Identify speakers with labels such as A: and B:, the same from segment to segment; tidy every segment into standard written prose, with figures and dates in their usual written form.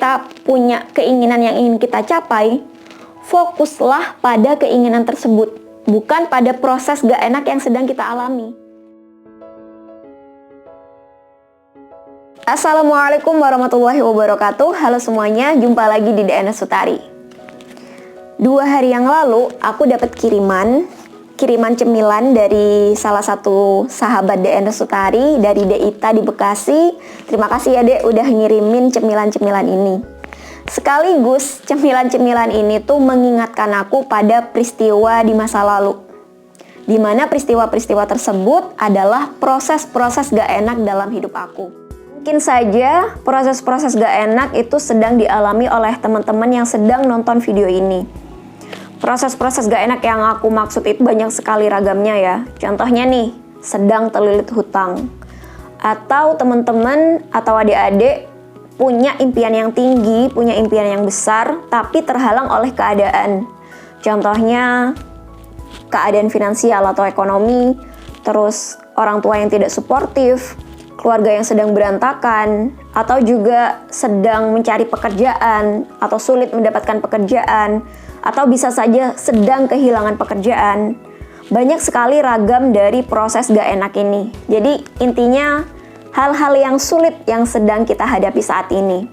A: kita punya keinginan yang ingin kita capai, fokuslah pada keinginan tersebut, bukan pada proses gak enak yang sedang kita alami. Assalamualaikum warahmatullahi wabarakatuh. Halo semuanya, jumpa lagi di DNS Sutari. 2 hari yang lalu aku dapat kiriman cemilan dari salah satu sahabat DNS Sutari, dari Deita di Bekasi. Terima kasih ya Dek udah ngirimin cemilan-cemilan ini. Sekaligus cemilan-cemilan ini tuh mengingatkan aku pada peristiwa di masa lalu, di mana peristiwa-peristiwa tersebut adalah proses-proses gak enak dalam hidup aku. Mungkin saja proses-proses gak enak itu sedang dialami oleh teman-teman yang sedang nonton video ini. Proses-proses gak enak yang aku maksud itu banyak sekali ragamnya ya. Contohnya nih, sedang terlilit hutang. Atau teman-teman atau adik-adik punya impian yang tinggi, punya impian yang besar, tapi terhalang oleh keadaan. Contohnya, keadaan finansial atau ekonomi, terus orang tua yang tidak suportif, keluarga yang sedang berantakan, atau juga sedang mencari pekerjaan, atau sulit mendapatkan pekerjaan, atau bisa saja sedang kehilangan pekerjaan. Banyak sekali ragam dari proses gak enak ini. Jadi intinya hal-hal yang sulit yang sedang kita hadapi saat ini.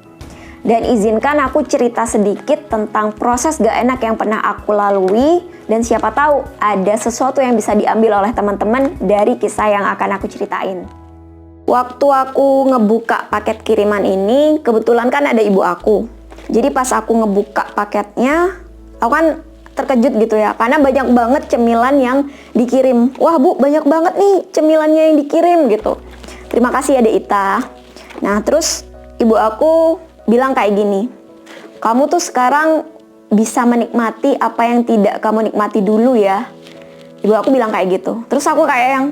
A: Dan izinkan aku cerita sedikit tentang proses gak enak yang pernah aku lalui, dan siapa tahu ada sesuatu yang bisa diambil oleh teman-teman dari kisah yang akan aku ceritain. Waktu aku ngebuka paket kiriman ini, kebetulan kan ada ibu aku. Jadi pas aku ngebuka paketnya, aku kan terkejut gitu ya, karena banyak banget cemilan yang dikirim. Wah Bu, banyak banget nih cemilannya yang dikirim gitu. Terima kasih ya Deita. Nah terus ibu aku bilang kayak gini, kamu tuh sekarang bisa menikmati apa yang tidak kamu nikmati dulu ya. Ibu aku bilang kayak gitu. Terus aku kayak yang,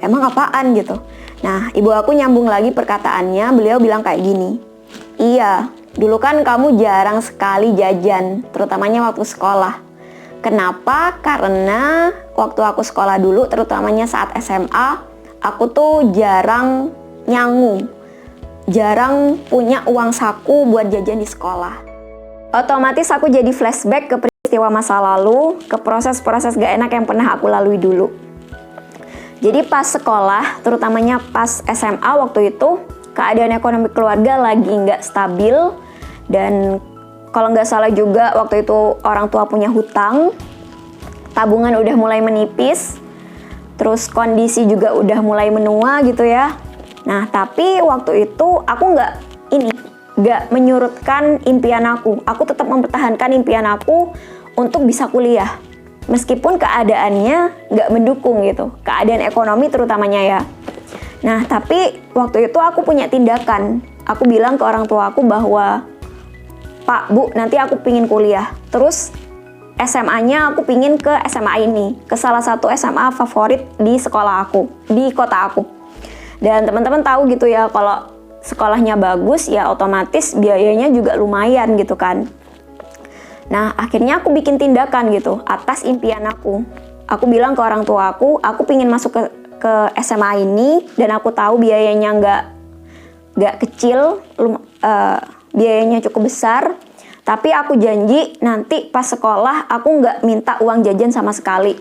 A: emang apaan gitu. Nah, ibu aku nyambung lagi perkataannya, beliau bilang kayak gini, iya, dulu kan kamu jarang sekali jajan, terutamanya waktu sekolah. Kenapa? Karena waktu aku sekolah dulu, terutamanya saat SMA, aku tuh jarang nyangu, jarang punya uang saku buat jajan di sekolah. Otomatis aku jadi flashback ke peristiwa masa lalu, ke proses-proses gak enak yang pernah aku lalui dulu. Jadi pas sekolah, terutamanya pas SMA waktu itu, keadaan ekonomi keluarga lagi nggak stabil. Dan kalau nggak salah juga waktu itu orang tua punya hutang, tabungan udah mulai menipis, terus kondisi juga udah mulai menua gitu ya. Nah tapi waktu itu aku nggak menyurutkan impian aku tetap mempertahankan impian aku untuk bisa kuliah. Meskipun keadaannya nggak mendukung gitu, keadaan ekonomi terutamanya ya. Nah, tapi waktu itu aku punya tindakan. Aku bilang ke orang tua aku bahwa, Pak, Bu, nanti aku pingin kuliah. Terus SMA-nya aku pingin ke SMA ini, ke salah satu SMA favorit di sekolah aku, di kota aku. Dan teman-teman tahu gitu ya, kalau sekolahnya bagus ya otomatis biayanya juga lumayan gitu kan. Nah, akhirnya aku bikin tindakan gitu atas impian aku. Aku bilang ke orang tua aku pingin masuk ke SMA ini, dan aku tahu biayanya nggak kecil, biayanya cukup besar. Tapi aku janji nanti pas sekolah aku nggak minta uang jajan sama sekali.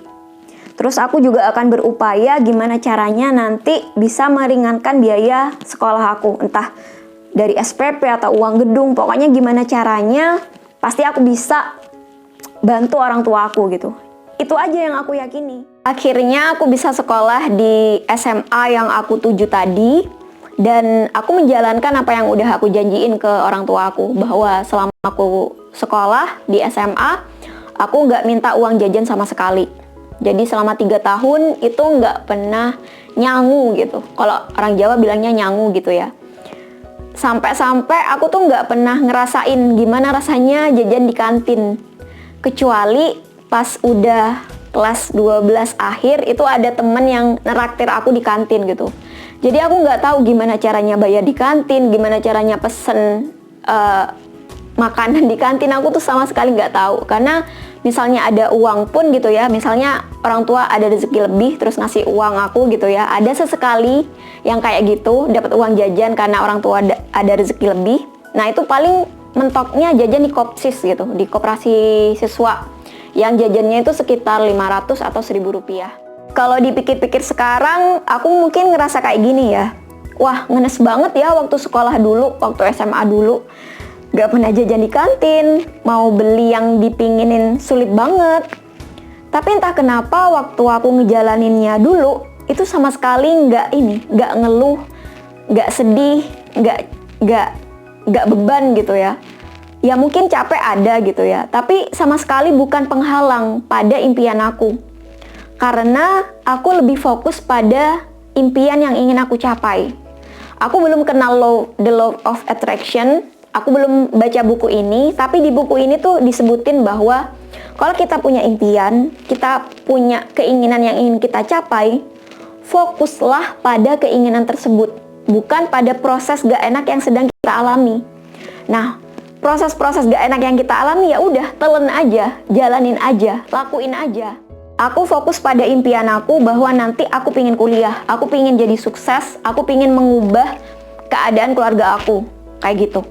A: Terus aku juga akan berupaya gimana caranya nanti bisa meringankan biaya sekolah aku, entah dari SPP atau uang gedung, pokoknya gimana caranya pasti aku bisa bantu orang tua aku gitu. Itu aja yang aku yakini. Akhirnya aku bisa sekolah di SMA yang aku tuju tadi. Dan aku menjalankan apa yang udah aku janjiin ke orang tua aku, bahwa selama aku sekolah di SMA, aku nggak minta uang jajan sama sekali. Jadi selama 3 tahun itu nggak pernah nyangu gitu. Kalau orang Jawa bilangnya nyangu gitu ya. Sampai-sampai aku tuh nggak pernah ngerasain gimana rasanya jajan di kantin. Kecuali pas udah kelas 12 akhir, itu ada temen yang neraktir aku di kantin gitu. Jadi aku nggak tahu gimana caranya bayar di kantin, gimana caranya pesen makanan di kantin, aku tuh sama sekali nggak tahu. Karena misalnya ada uang pun gitu ya, misalnya orang tua ada rezeki lebih terus ngasih uang aku gitu ya, ada sesekali yang kayak gitu dapat uang jajan karena orang tua ada rezeki lebih. Nah itu paling mentoknya jajan di Kopsis gitu, di koperasi siswa, yang jajannya itu sekitar 500 atau 1.000 rupiah. Kalau dipikir-pikir sekarang, aku mungkin ngerasa kayak gini ya, wah ngenes banget ya waktu sekolah dulu, waktu SMA dulu, gak pernah jajan di kantin, mau beli yang dipinginin sulit banget. Tapi entah kenapa waktu aku ngejalaninnya dulu, itu sama sekali gak ngeluh, gak sedih, gak beban gitu ya. Ya mungkin capek ada gitu ya, tapi sama sekali bukan penghalang pada impian aku. Karena aku lebih fokus pada impian yang ingin aku capai. Aku belum kenal The Law of Attraction, aku belum baca buku ini, tapi di buku ini tuh disebutin bahwa kalau kita punya impian, kita punya keinginan yang ingin kita capai, fokuslah pada keinginan tersebut, bukan pada proses gak enak yang sedang kita alami. Nah, proses-proses gak enak yang kita alami ya udah, telan aja, jalanin aja, lakuin aja. Aku fokus pada impian aku bahwa nanti aku pingin kuliah, aku pingin jadi sukses, aku pingin mengubah keadaan keluarga aku, kayak gitu.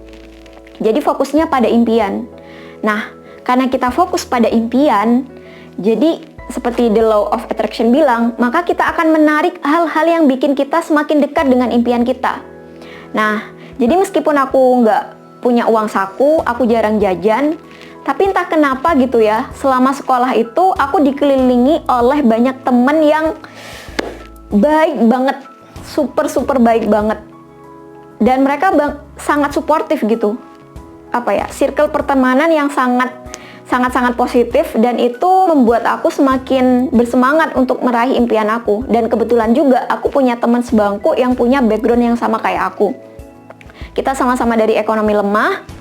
A: Jadi fokusnya pada impian. Nah, karena kita fokus pada impian, jadi seperti The Law of Attraction bilang, maka kita akan menarik hal-hal yang bikin kita semakin dekat dengan impian kita. Nah, jadi meskipun aku nggak punya uang saku, aku jarang jajan, tapi entah kenapa gitu ya, selama sekolah itu aku dikelilingi oleh banyak temen yang baik banget, super baik banget. Dan mereka sangat suportif gitu. Circle pertemanan yang sangat positif, dan itu membuat aku semakin bersemangat untuk meraih impian aku. Dan kebetulan juga aku punya teman sebangku yang punya background yang sama kayak aku. Kita sama-sama dari ekonomi lemah.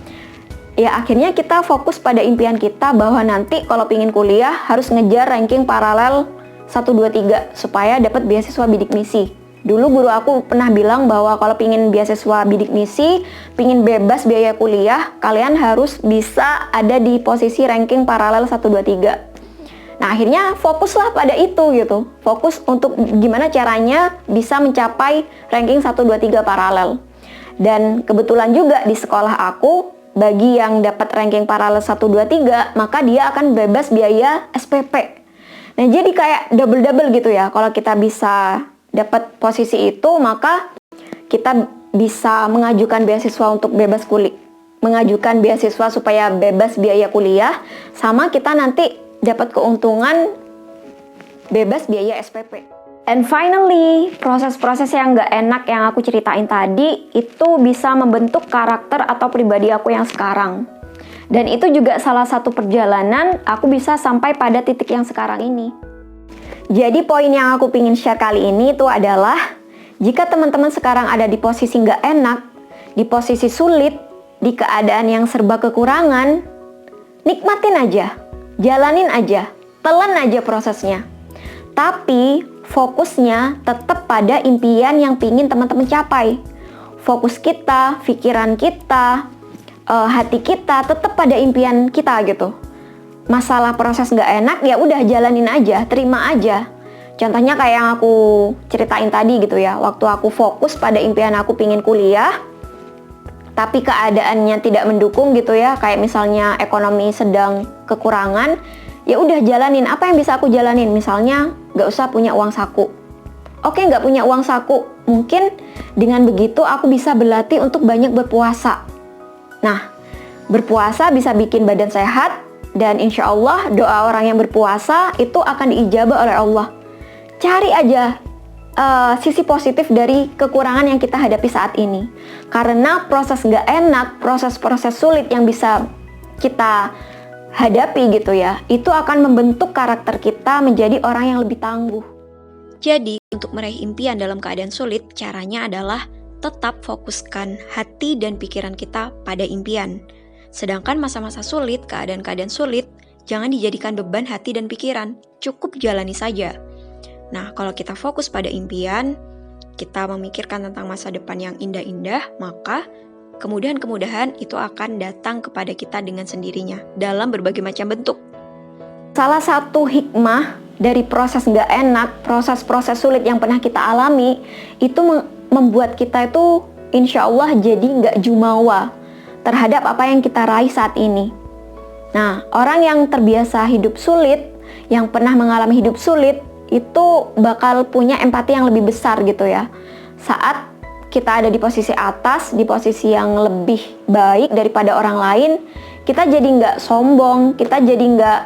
A: Ya akhirnya kita fokus pada impian kita bahwa nanti kalau pingin kuliah harus ngejar ranking paralel 1, 2, 3 supaya dapat beasiswa bidik misi. Dulu guru aku pernah bilang bahwa kalau pingin beasiswa bidik misi, pingin bebas biaya kuliah, kalian harus bisa ada di posisi ranking paralel 1, 2, 3. Nah akhirnya fokuslah pada itu gitu. Fokus untuk gimana caranya bisa mencapai ranking 1, 2, 3 paralel. Dan kebetulan juga di sekolah aku, bagi yang dapat ranking paralel 1, 2, 3, maka dia akan bebas biaya SPP. Nah, jadi kayak double-double gitu ya. Kalau kita bisa dapat posisi itu, maka kita bisa mengajukan beasiswa untuk bebas kuliah. Mengajukan beasiswa supaya bebas biaya kuliah, sama kita nanti dapat keuntungan bebas biaya SPP. And finally, proses-proses yang gak enak yang aku ceritain tadi itu bisa membentuk karakter atau pribadi aku yang sekarang. Dan itu juga salah satu perjalanan aku bisa sampai pada titik yang sekarang ini. Jadi poin yang aku pingin share kali ini itu adalah, jika teman-teman sekarang ada di posisi gak enak, di posisi sulit, di keadaan yang serba kekurangan, nikmatin aja, jalanin aja, telan aja prosesnya. Tapi fokusnya tetap pada impian yang pingin teman-teman capai. Fokus kita, pikiran kita, hati kita tetap pada impian kita gitu. Masalah proses nggak enak ya udah jalanin aja, terima aja. Contohnya kayak yang aku ceritain tadi gitu ya. Waktu aku fokus pada impian aku pingin kuliah, tapi keadaannya tidak mendukung gitu ya. Kayak misalnya ekonomi sedang kekurangan, ya udah jalanin. Apa yang bisa aku jalanin? Misalnya nggak usah punya uang saku. Oke, nggak punya uang saku. Mungkin dengan begitu aku bisa berlatih untuk banyak berpuasa. Nah, berpuasa bisa bikin badan sehat, dan insya Allah doa orang yang berpuasa itu akan diijabah oleh Allah. Cari aja sisi positif dari kekurangan yang kita hadapi saat ini. Karena proses nggak enak, proses-proses sulit yang bisa kita hadapi gitu ya, itu akan membentuk karakter kita menjadi orang yang lebih tangguh.
B: Jadi, untuk meraih impian dalam keadaan sulit, caranya adalah tetap fokuskan hati dan pikiran kita pada impian. Sedangkan masa-masa sulit, keadaan-keadaan sulit, jangan dijadikan beban hati dan pikiran, cukup jalani saja. Nah, kalau kita fokus pada impian, kita memikirkan tentang masa depan yang indah-indah, maka kemudahan-kemudahan itu akan datang kepada kita dengan sendirinya, dalam berbagai macam bentuk.
A: Salah satu hikmah dari proses nggak enak, proses-proses sulit yang pernah kita alami, itu membuat kita itu insya Allah jadi nggak jumawa, terhadap apa yang kita raih saat ini. Nah, orang yang terbiasa hidup sulit, yang pernah mengalami hidup sulit, itu bakal punya empati yang lebih besar gitu ya. Saat kita ada di posisi atas, di posisi yang lebih baik daripada orang lain, kita jadi nggak sombong, kita jadi nggak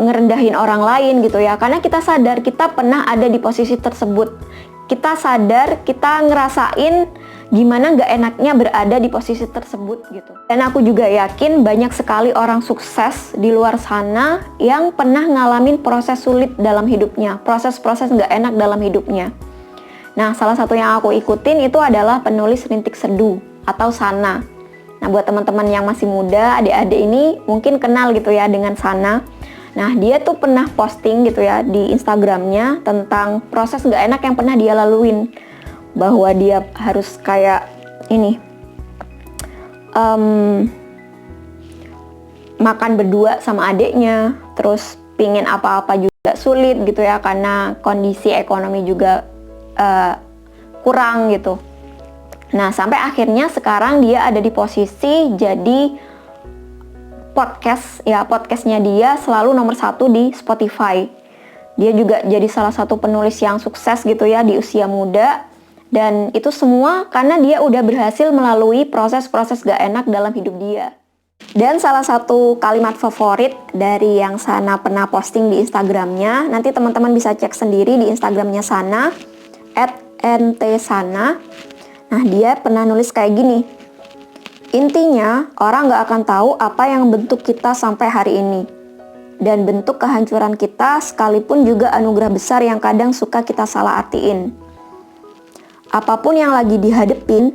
A: ngerendahin orang lain gitu ya. Karena kita sadar kita pernah ada di posisi tersebut. Kita sadar, kita ngerasain gimana nggak enaknya berada di posisi tersebut gitu. Dan aku juga yakin banyak sekali orang sukses di luar sana yang pernah ngalamin proses sulit dalam hidupnya, proses-proses nggak enak dalam hidupnya. Nah, salah satu yang aku ikutin itu adalah penulis rintik seduh atau Sana. Nah, buat teman-teman yang masih muda, adik-adik ini mungkin kenal gitu ya dengan Sana. Nah, dia tuh pernah posting gitu ya di Instagramnya tentang proses nggak enak yang pernah dia laluin. Bahwa dia harus kayak ini, makan berdua sama adiknya, terus pingin apa-apa juga sulit gitu ya, karena kondisi ekonomi juga kurang gitu. Nah, sampai akhirnya sekarang dia ada di posisi jadi podcastnya dia selalu nomor 1 di Spotify. Dia juga jadi salah satu penulis yang sukses gitu ya di usia muda, dan itu semua karena dia udah berhasil melalui proses-proses gak enak dalam hidup dia. Dan salah satu kalimat favorit dari yang Sana pernah posting di Instagramnya, nanti teman-teman bisa cek sendiri di Instagramnya Sana @ntsana. Nah, dia pernah nulis kayak gini, intinya orang gak akan tahu apa yang bentuk kita sampai hari ini, dan bentuk kehancuran kita sekalipun juga anugerah besar yang kadang suka kita salah artiin. Apapun yang lagi dihadepin,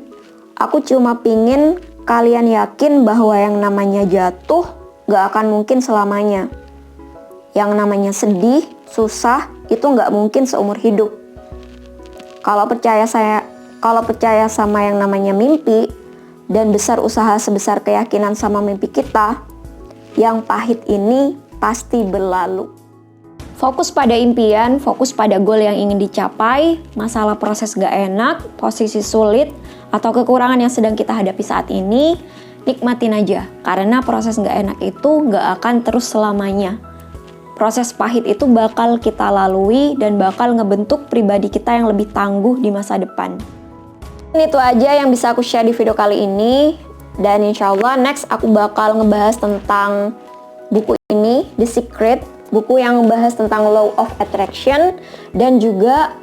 A: aku cuma pingin kalian yakin bahwa yang namanya jatuh gak akan mungkin selamanya. Yang namanya sedih, susah, itu gak mungkin seumur hidup. Kalau percaya sama yang namanya mimpi dan besar usaha sebesar keyakinan sama mimpi kita, yang pahit ini pasti berlalu. Fokus pada impian, fokus pada goal yang ingin dicapai, masalah proses gak enak, posisi sulit, atau kekurangan yang sedang kita hadapi saat ini, nikmatin aja. Karena proses gak enak itu gak akan terus selamanya. Proses pahit itu bakal kita lalui dan bakal ngebentuk pribadi kita yang lebih tangguh di masa depan. Itu aja yang bisa aku share di video kali ini. Dan insya Allah next aku bakal ngebahas tentang buku ini, The Secret, buku yang ngebahas tentang Law of Attraction, dan juga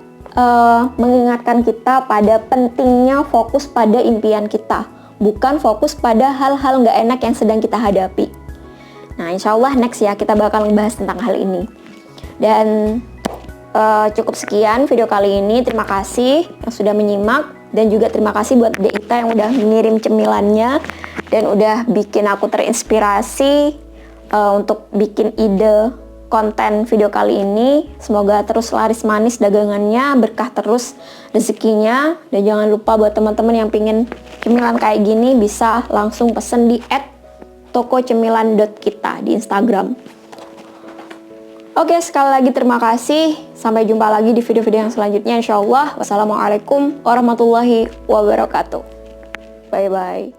A: mengingatkan kita pada pentingnya fokus pada impian kita, bukan fokus pada hal-hal nggak enak yang sedang kita hadapi. Nah, insya Allah next ya kita bakal ngebahas tentang hal ini. Dan cukup sekian video kali ini. Terima kasih yang sudah menyimak, dan juga terima kasih buat Dek Ita yang udah ngirim cemilannya dan udah bikin aku terinspirasi untuk bikin ide konten video kali ini. Semoga terus laris manis dagangannya, berkah terus rezekinya, dan jangan lupa buat teman-teman yang pingin cemilan kayak gini bisa langsung pesen di @tokocemilan.kita di Instagram. Oke, sekali lagi terima kasih. Sampai jumpa lagi di video-video yang selanjutnya insyaallah. Wassalamualaikum warahmatullahi wabarakatuh. Bye-bye.